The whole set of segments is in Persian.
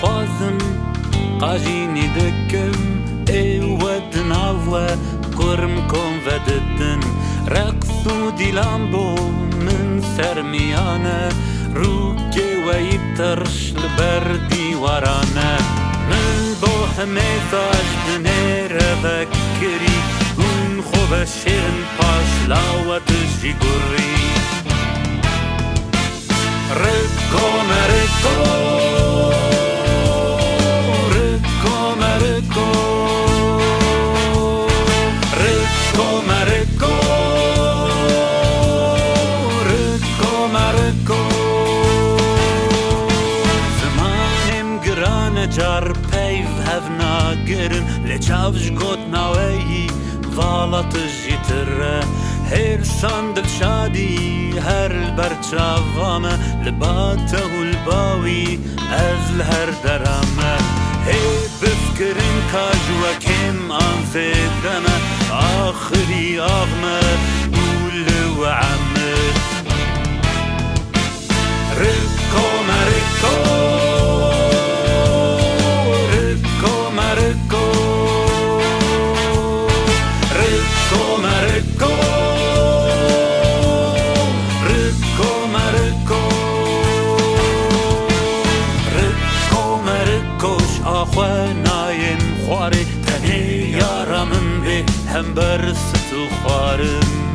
خوازم قاجینی دکم ایود ناوه قرم کن و ددن رقص و دیلم بو من سرمیانه رو که وی ترش لبر دیوارانه من با همه زاجدنه رفکری اون خوب شیرن پاش لاوت جیگوری رکو مرکو جار پیو هفنا گرن لچاوش گوت ناوی والات جیتره هر ساندل شادی هر برچاوامه لباته الباوی از هر درامه هی بفکرین کاجوا کم آنفدمه آخری آغمه بول و عمه رکو مرکو نایم خواره تنه یارمم به هم برست و خوارم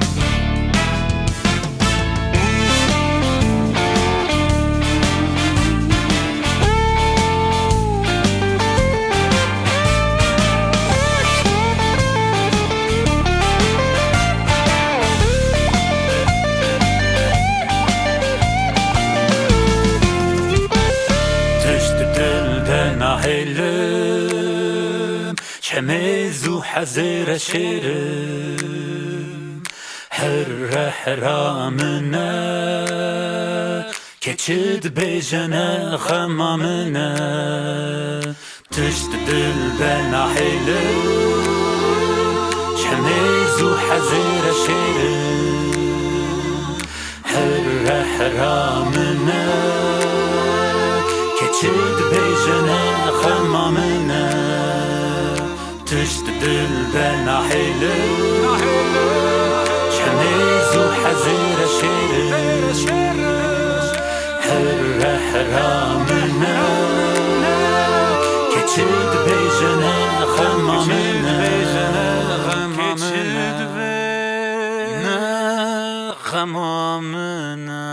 هلم شميز وحزير شرم هر حرامنا كتشد بيجنا خمامنا تشت دل بنا هلم شميز وحزير شرم هر حرامنا كتشد بيجنا خمامنا تشت دل بنا حلم شميز وحزير شير هر حرامنا كتشد بيجنا خمامنا كتشد بيجنا خمامنا